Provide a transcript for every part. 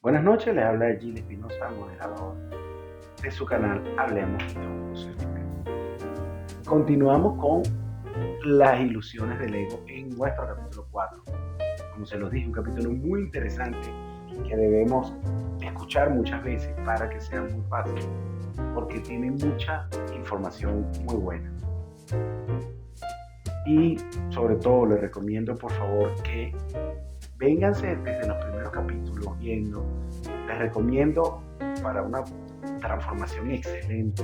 Buenas noches, les habla Gil Espinosa, moderador de su canal Hablemos de Conclusión. Continuamos con las ilusiones del ego en nuestro capítulo 4. Como se los dije, un capítulo muy interesante que debemos escuchar muchas veces para que sea muy fácil, porque tiene mucha información muy buena. Y sobre todo les recomiendo por favor que vénganse desde los primeros capítulos viendo. Les recomiendo para una transformación excelente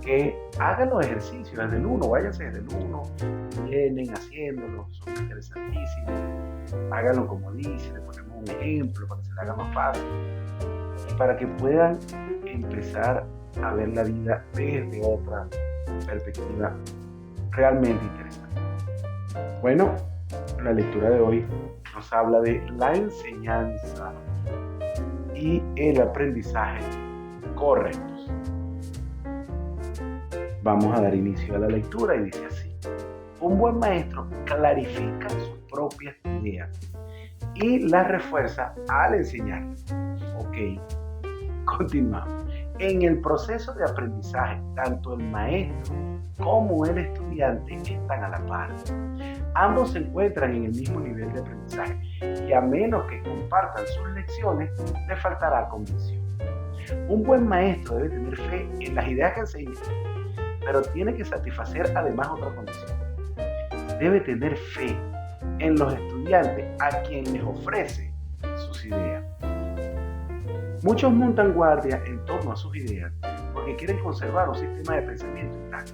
que hagan los ejercicios desde el 1, váyanse desde el 1, vienen haciéndolo, son interesantísimos, háganlo como dice, le ponemos un ejemplo para que se les haga más fácil y para que puedan empezar a ver la vida desde otra perspectiva realmente interesante. Bueno, la lectura de hoy nos habla de la enseñanza y el aprendizaje correctos. Vamos a dar inicio a la lectura y dice así: un buen maestro clarifica sus propias ideas y las refuerza al enseñar. Ok, continuamos. En el proceso de aprendizaje, tanto el maestro como el estudiante están a la par. Ambos se encuentran en el mismo nivel de aprendizaje y a menos que compartan sus lecciones, les faltará convicción. Un buen maestro debe tener fe en las ideas que enseña, pero tiene que satisfacer además otra condición. Debe tener fe en los estudiantes a quien les ofrece sus ideas. Muchos montan guardia en torno a sus ideas porque quieren conservar un sistema de pensamiento intacto.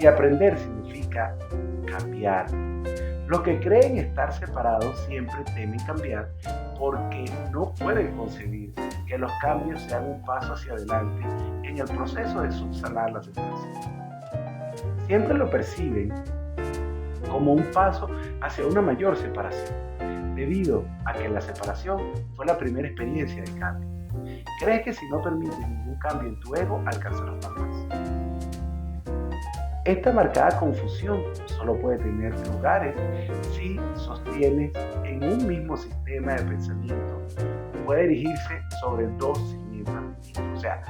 Y aprender significa cambiar. Los que creen estar separados siempre temen cambiar porque no pueden concebir que los cambios sean un paso hacia adelante en el proceso de subsanar la separación. Siempre lo perciben como un paso hacia una mayor separación, debido a que la separación fue la primera experiencia de cambio. Crees que si no permites ningún cambio en tu ego, alcanzarás la paz. Esta marcada confusión solo puede tener lugares si sostienes en un mismo sistema de pensamiento. Puede erigirse sobre dos cimientos distintos. O sea,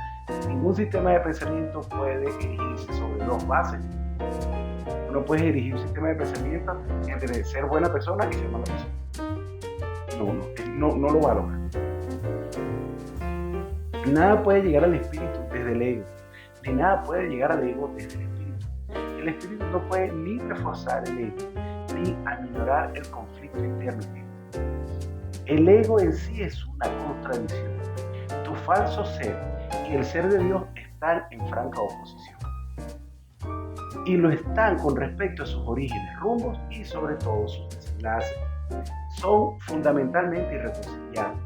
ningún sistema de pensamiento puede erigirse sobre dos bases. No puedes erigir un sistema de pensamiento entre ser buena persona y ser mala persona. No lo va a lograr. Nada puede llegar al espíritu desde el ego, ni nada puede llegar al ego desde el espíritu. El espíritu no puede ni reforzar el ego, ni aminorar el conflicto interno. El ego en sí es una contradicción. Tu falso ser y el ser de Dios están en franca oposición. Y lo están con respecto a sus orígenes, rumbos y sobre todo sus desenlaces. Son fundamentalmente irreconciliables,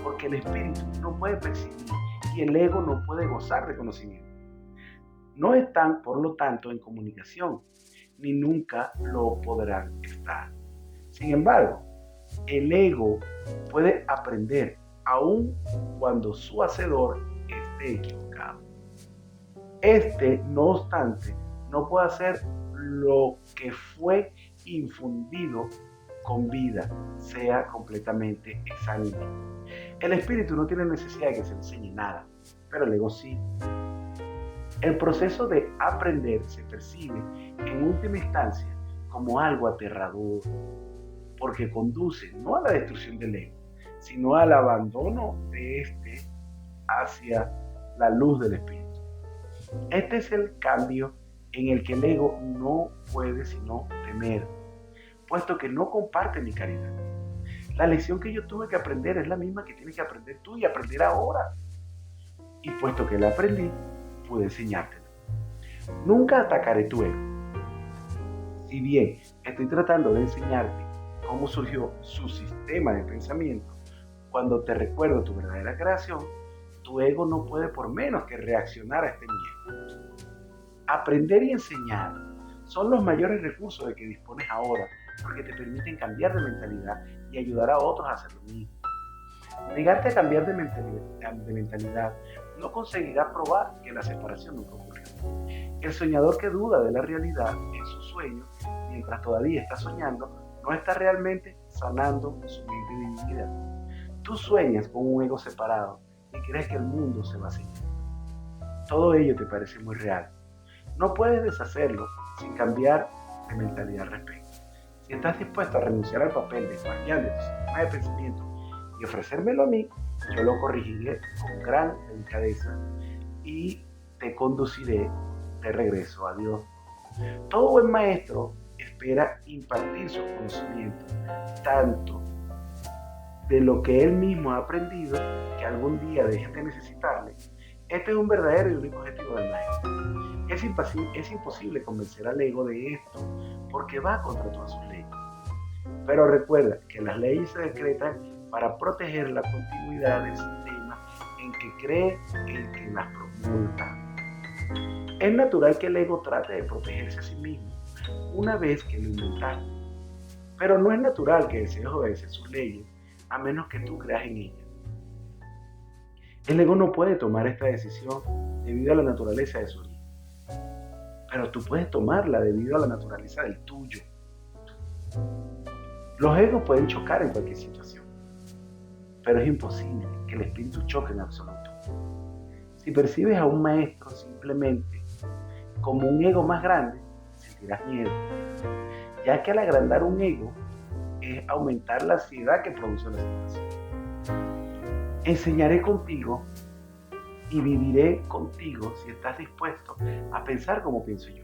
porque el espíritu no puede percibir y el ego no puede gozar de conocimiento. No están, por lo tanto, en comunicación, ni nunca lo podrán estar. Sin embargo, el ego puede aprender aun cuando su hacedor esté equivocado. No obstante, no puede hacer lo que fue infundido con vida, sea completamente exánime. El espíritu no tiene necesidad de que se enseñe nada, pero el ego sí. El proceso de aprender se percibe en última instancia como algo aterrador, porque conduce no a la destrucción del ego, sino al abandono de este hacia la luz del espíritu. Este es el cambio en el que el ego no puede sino temer, puesto que no comparte mi caridad. La lección que yo tuve que aprender es la misma que tienes que aprender tú y aprender ahora. Y puesto que la aprendí, pude enseñártela. Nunca atacaré tu ego. Si bien estoy tratando de enseñarte cómo surgió su sistema de pensamiento, cuando te recuerdo tu verdadera creación, tu ego no puede por menos que reaccionar a este miedo. Aprender y enseñar son los mayores recursos de que dispones ahora, porque te permiten cambiar de mentalidad y ayudar a otros a hacer lo mismo. Negarte a cambiar de mentalidad no conseguirá probar que la separación nunca ocurrió. El soñador que duda de la realidad en su sueño, mientras todavía está soñando, no está realmente sanando su mente divinidad. Tú sueñas con un ego separado y crees que el mundo se va a seguir. Todo ello te parece muy real. No puedes deshacerlo sin cambiar de mentalidad al respecto. Si estás dispuesto a renunciar al papel de guardián de tu sistema de pensamiento y ofrecérmelo a mí, yo lo corregiré con gran delicadeza y te conduciré de regreso a Dios. Todo buen maestro espera impartir sus conocimientos, tanto de lo que él mismo ha aprendido, que algún día dejen de necesitarle. Este es un verdadero y único objetivo del maestro. Es imposible convencer al ego de esto, porque va contra todas sus leyes. Pero recuerda que las leyes se decretan para proteger la continuidad del sistema en que cree el que las promulga. Es natural que el ego trate de protegerse a sí mismo una vez que lo inventaste, pero no es natural que desees obedecer sus leyes a menos que tú creas en ellas. El ego no puede tomar esta decisión debido a la naturaleza de su origen, pero tú puedes tomarla debido a la naturaleza del tuyo. Los egos pueden chocar en cualquier situación, pero es imposible que el espíritu choque en absoluto. Si percibes a un maestro simplemente como un ego más grande, sentirás miedo, ya que al agrandar un ego es aumentar la ansiedad que produce la situación. Enseñaré contigo y viviré contigo si estás dispuesto a pensar como pienso yo.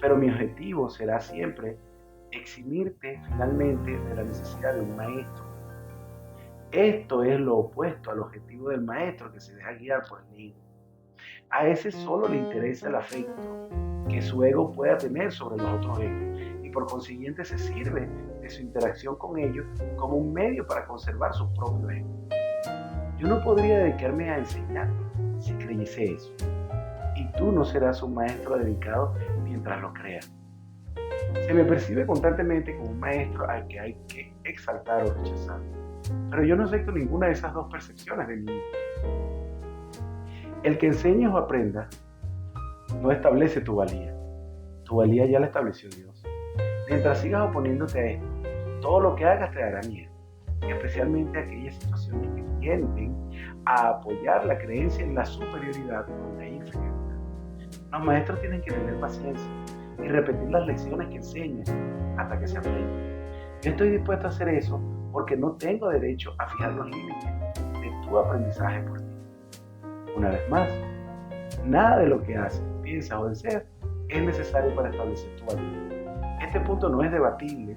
Pero mi objetivo será siempre eximirte finalmente de la necesidad de un maestro. Esto es lo opuesto al objetivo del maestro que se deja guiar por el ego. A ese solo le interesa el afecto que su ego pueda tener sobre los otros egos y por consiguiente se sirve de su interacción con ellos como un medio para conservar su propio ego. Yo no podría dedicarme a enseñar si creyese eso, y tú no serás un maestro dedicado mientras lo creas. Se me percibe constantemente como un maestro al que hay que exaltar o rechazar, pero yo no acepto ninguna de esas dos percepciones de mí mismo. El que enseñes o aprenda no establece tu valía ya la estableció Dios. Mientras sigas oponiéndote a esto, todo lo que hagas te dará miedo, especialmente aquellas situaciones que tienden a apoyar la creencia en la superioridad o la inferioridad. Los maestros tienen que tener paciencia y repetir las lecciones que enseñan hasta que se aprendan. Yo estoy dispuesto a hacer eso porque no tengo derecho a fijar los límites de tu aprendizaje por ti. Una vez más, nada de lo que haces, piensas o deseas es necesario para establecer tu valía. Este punto no es debatible,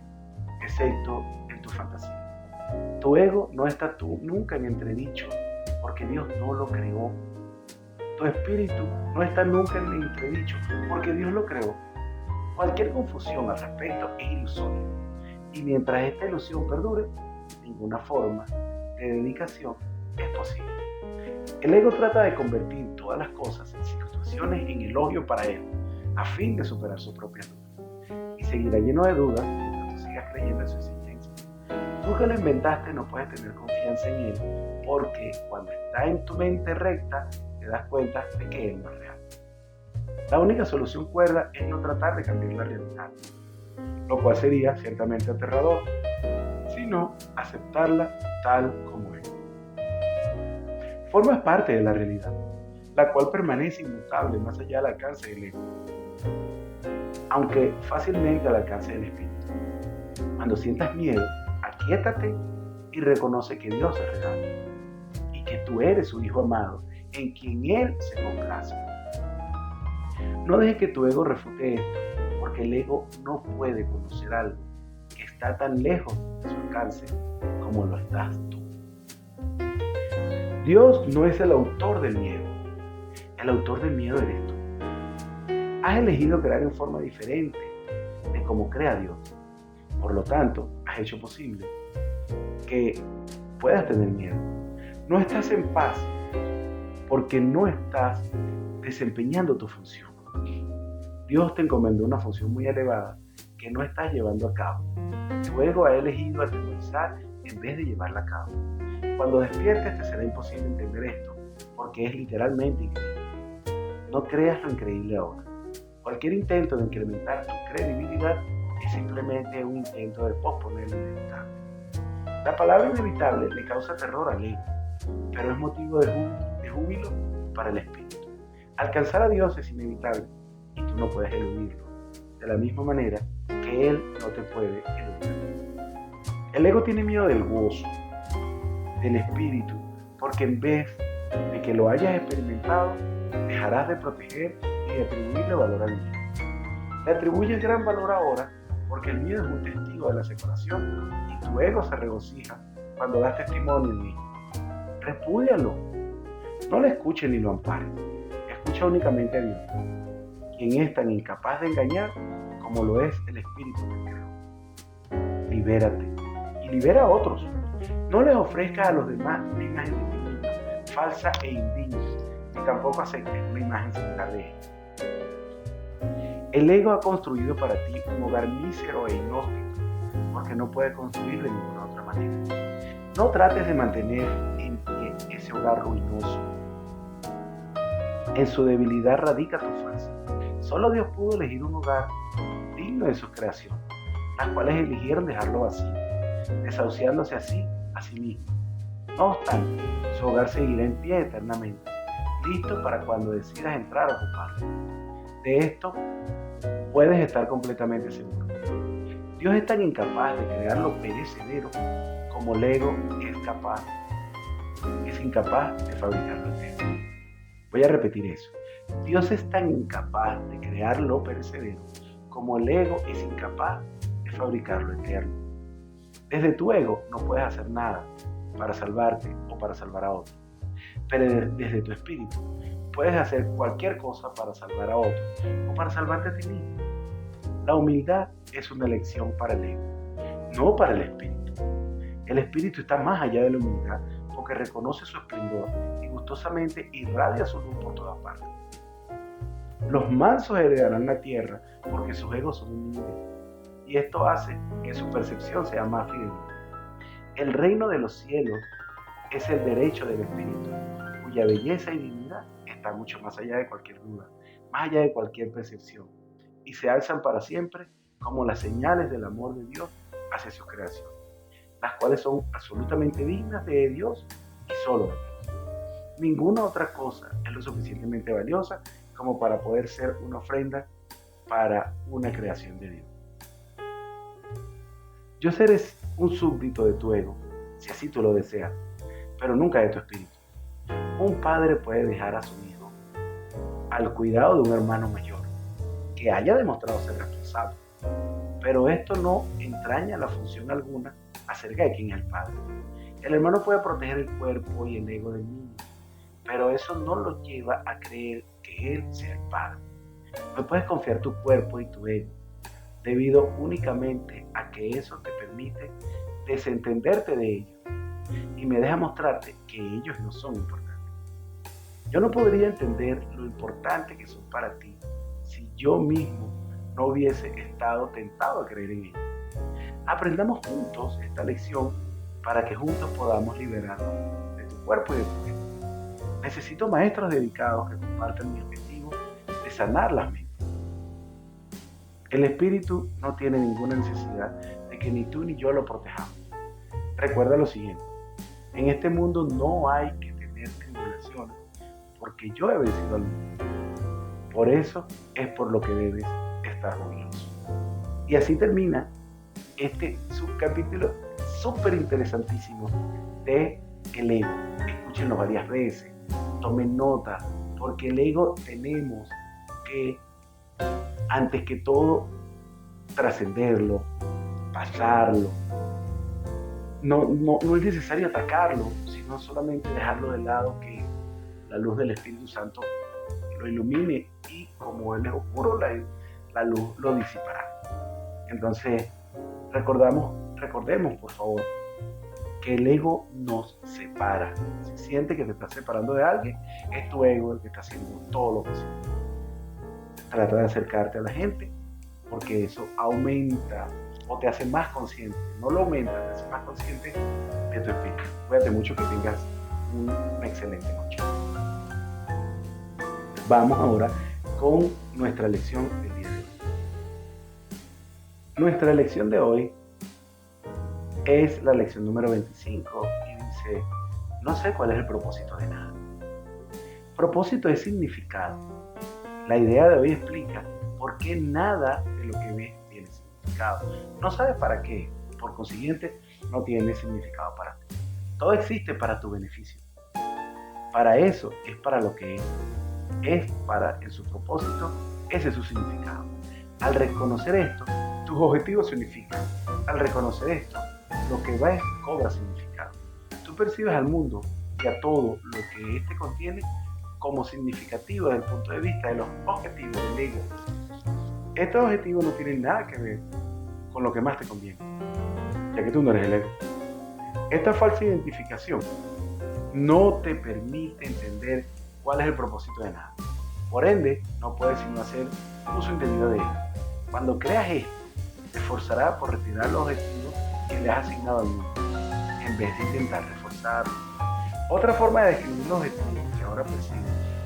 excepto en tu fantasía. Tu ego no está nunca en entredicho, porque Dios no lo creó. Tu espíritu no está nunca en entredicho, porque Dios lo creó. Cualquier confusión al respecto es ilusoria, y mientras esta ilusión perdure, ninguna forma de dedicación es posible. El ego trata de convertir todas las cosas en situaciones en elogio para él, a fin de superar su propia duda, y seguirá lleno de dudas mientras tú sigas creyendo en su existencia. Tú que lo inventaste no puedes tener confianza en él, porque cuando está en tu mente recta te das cuenta de que él no es real. La única solución cuerda es no tratar de cambiar la realidad, lo cual sería ciertamente aterrador, sino aceptarla tal como es. Formas parte de la realidad, la cual permanece inmutable más allá del alcance del ego, aunque fácilmente al alcance del espíritu. Cuando sientas miedo, aquíétate y reconoce que Dios es real y que tú eres su hijo amado en quien Él se complace. No dejes que tu ego refute esto, porque el ego no puede conocer algo que está tan lejos de su alcance como lo estás tú. Dios no es el autor del miedo, el autor del miedo eres tú. Has elegido crear en forma diferente de cómo crea Dios. Por lo tanto, has hecho posible que puedas tener miedo. No estás en paz porque no estás desempeñando tu función. Dios te encomendó una función muy elevada que no estás llevando a cabo. Tu ego ha elegido atemorizar en vez de llevarla a cabo. Cuando despiertes te será imposible entender esto, porque es literalmente increíble. No creas lo increíble ahora. Cualquier intento de incrementar tu credibilidad es simplemente un intento de posponer lo inevitable. La palabra inevitable le causa terror al ego, pero es motivo de júbilo para el espíritu. Alcanzar a Dios es inevitable y tú no puedes eludirlo, de la misma manera que Él no te puede eludir. El ego tiene miedo del gozo, del espíritu, porque en vez de que lo hayas experimentado, dejarás de proteger y de atribuirle valor al miedo. Le atribuyes gran valor ahora porque el miedo es un testigo de la separación y tu ego se regocija cuando das testimonio en él. Repúdialo. No le escuches ni lo ampares. Escucha únicamente a Dios, quien es tan incapaz de engañar como lo es el espíritu que creó. Libérate y libera a otros. No les ofrezcas a los demás una imagen de ti misma, falsa e indigna, ni tampoco aceptes una imagen similar de ella. El ego ha construido para ti un hogar mísero e inhóspito, porque no puede construirlo de ninguna otra manera. No trates de mantener en pie ese hogar ruinoso. En su debilidad radica tu fuerza. Solo Dios pudo elegir un hogar digno de sus creaciones, las cuales eligieron dejarlo vacío, desahuciándose así a sí mismo. No obstante, su hogar seguirá en pie eternamente, listo para cuando decidas entrar a ocuparlo. De esto puedes estar completamente seguro. Dios es tan incapaz de crear lo perecedero como el ego es incapaz de fabricar lo eterno. Voy a repetir eso. Dios es tan incapaz de crear lo perecedero como el ego es incapaz de fabricar lo eterno. Desde tu ego no puedes hacer nada para salvarte o para salvar a otro. Pero desde tu espíritu puedes hacer cualquier cosa para salvar a otro o para salvarte a ti mismo. La humildad es una elección para el ego, no para el espíritu. El espíritu está más allá de la humildad porque reconoce su esplendor y gustosamente irradia su luz por todas partes. Los mansos heredarán la tierra porque sus egos son humildes y esto hace que su percepción sea más fiel. El reino de los cielos es el derecho del espíritu, cuya belleza y dignidad está mucho más allá de cualquier duda, más allá de cualquier percepción, y se alzan para siempre como las señales del amor de Dios hacia su creación, las cuales son absolutamente dignas de Dios y solo de Dios. Ninguna otra cosa es lo suficientemente valiosa como para poder ser una ofrenda para una creación de Dios. Yo seré un súbdito de tu ego, si así tú lo deseas, pero nunca de tu espíritu. Un padre puede dejar a su hijo al cuidado de un hermano mayor, que haya demostrado ser responsable, pero esto no entraña la función alguna acerca de quién es el padre. El hermano puede proteger el cuerpo y el ego del niño, pero eso no lo lleva a creer que él sea el padre. No puedes confiar tu cuerpo y tu ego, debido únicamente a que eso te permite desentenderte de ellos y me deja mostrarte que ellos no son importantes. Yo no podría entender lo importante que son para ti si yo mismo no hubiese estado tentado a creer en ellos. Aprendamos juntos esta lección para que juntos podamos liberarnos de tu cuerpo y de tu ego. Necesito maestros dedicados que compartan mi objetivo de sanar las mentes. El espíritu no tiene ninguna necesidad de que ni tú ni yo lo protejamos. Recuerda lo siguiente: en este mundo no hay que tener tribulaciones, porque yo he vencido al mundo. Por eso es por lo que debes estar jubiloso. Y así termina este subcapítulo súper interesantísimo de el ego. Escúchenlo varias veces, tomen nota, porque el ego tenemos que, antes que todo, trascenderlo, pasarlo. No es necesario atacarlo, sino solamente dejarlo de lado, que la luz del Espíritu Santo lo ilumine y como Él es oscuro, la luz lo disipará. Entonces, recordemos por favor que el ego nos separa. Si sientes que te estás separando de alguien, es tu ego el que está haciendo todo lo posible. Trata de acercarte a la gente, porque eso aumenta o te hace más consciente, no lo aumenta, te hace más consciente de tu espíritu. Cuídate mucho, que tengas una excelente noche. Vamos ahora con nuestra lección del día de hoy. Nuestra lección de hoy Es la lección número 25 y dice, no sé cuál es el propósito de nada. Propósito es significado. La idea de hoy explica por qué nada de lo que ves tiene significado. No sabes para qué, por consiguiente, no tiene significado para ti. Todo existe para tu beneficio. Para eso es para lo que es para en su propósito, ese es su significado. Al reconocer esto, tus objetivos se unifican. Al reconocer esto, lo que ves cobra significado. Tú percibes al mundo y a todo lo que éste contiene como significativo desde el punto de vista de los objetivos del ego. Estos objetivos no tienen nada que ver con lo que más te conviene, ya que tú no eres el ego. Esta falsa identificación no te permite entender cuál es el propósito de nada. Por ende, no puedes sino hacer uso indebido de él. Cuando creas esto, te esforzarás por retirar los objetivos que le has asignado al mundo, en vez de intentar reforzarlos. Otra forma de describir los objetivos que ahora percibes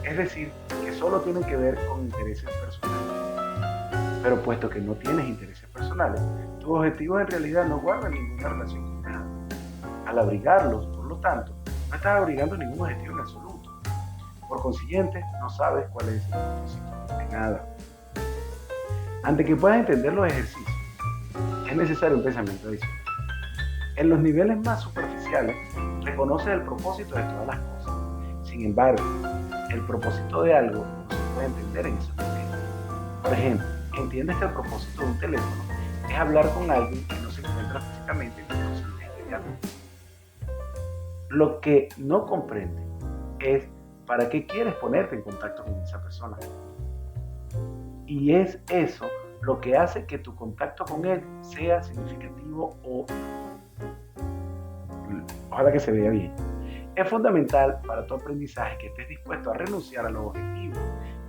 es decir que solo tienen que ver con intereses personales. Pero puesto que no tienes intereses personales, tus objetivos en realidad no guardan ninguna relación con nada. Al abrigarlos, por lo tanto, no estás abrigando ningún objetivo en absoluto. Por consiguiente, no sabes cuál es el propósito de nada. Antes que puedas entender los ejercicios, es necesario un pensamiento adicional. En los niveles más superficiales, reconoces el propósito de todas las cosas. Sin embargo, el propósito de algo no se puede entender en esos niveles. Por ejemplo, entiendes que el propósito de un teléfono es hablar con alguien que no se encuentra físicamente pero se entiende realmente. Lo que no comprende es para qué quieres ponerte en contacto con esa persona. Y es eso lo que hace que tu contacto con él sea significativo o ojalá que se vea bien. Es fundamental para tu aprendizaje que estés dispuesto a renunciar a los objetivos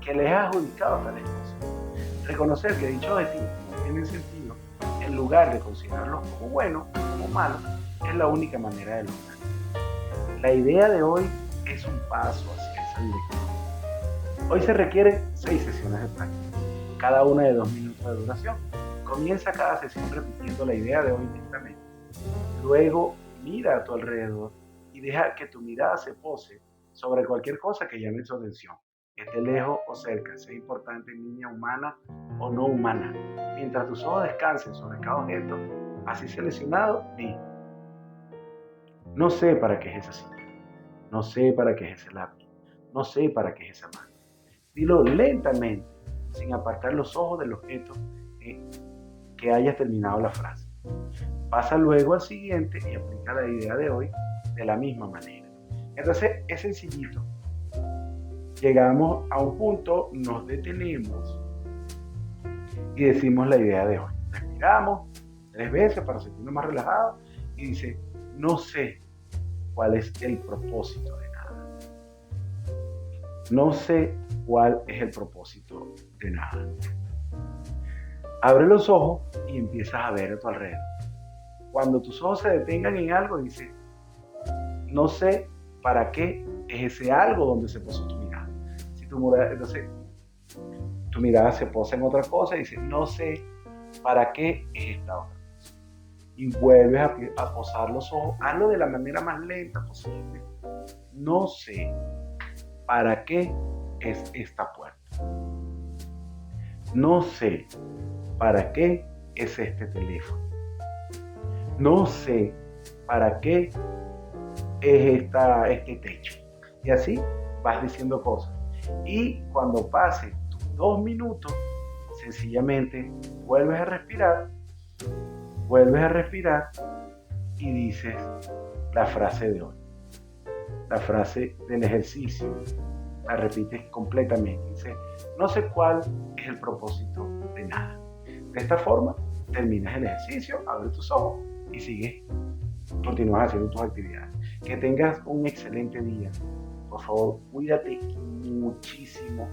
que les has adjudicado a tales cosas. Reconocer que dichos objetivos no tienen sentido, en lugar de considerarlos como buenos o como malos, es la única manera de lograrlo. La idea de hoy es un paso hacia esa dirección. Hoy se requieren 6 sesiones de práctica, cada una de 2 minutos de duración. Comienza cada sesión repitiendo la idea de hoy lentamente. Luego mira a tu alrededor y deja que tu mirada se pose sobre cualquier cosa que llame su atención, esté lejos o cerca, sea importante en línea humana o no humana. Mientras tus ojos descansen sobre cada objeto, así seleccionado, di: no sé para qué es esa silla, no sé para qué es ese lápiz, no sé para qué es esa mano. Dilo lentamente, sin apartar los ojos del objeto que hayas terminado la frase. Pasa luego al siguiente y aplica la idea de hoy de la misma manera. Entonces es sencillito. Llegamos a un punto, nos detenemos y decimos la idea de hoy. Respiramos 3 veces para sentirnos más relajados y dice: no sé cuál es el propósito de nada. No sé cuál es el propósito de nada. Abre los ojos y empiezas a ver a tu alrededor. Cuando tus ojos se detengan en algo, dice: no sé para qué es ese algo donde se posó tu mirada. Si tu mirada, entonces, tu mirada se posa en otra cosa y dice: no sé para qué es esta otra cosa. Y vuelves a posar los ojos. Hazlo de la manera más lenta posible. No sé para qué es esta puerta. No sé para qué es este teléfono. No sé para qué es este techo. Y así vas diciendo cosas. Y cuando pase tus 2 minutos, sencillamente vuelves a respirar y dices la frase de hoy. La frase del ejercicio. La repites completamente. Dice: no sé cuál es el propósito de nada. De esta forma, terminas el ejercicio, abres tus ojos y continúas haciendo tus actividades. Que tengas un excelente día. Por favor, cuídate muchísimo.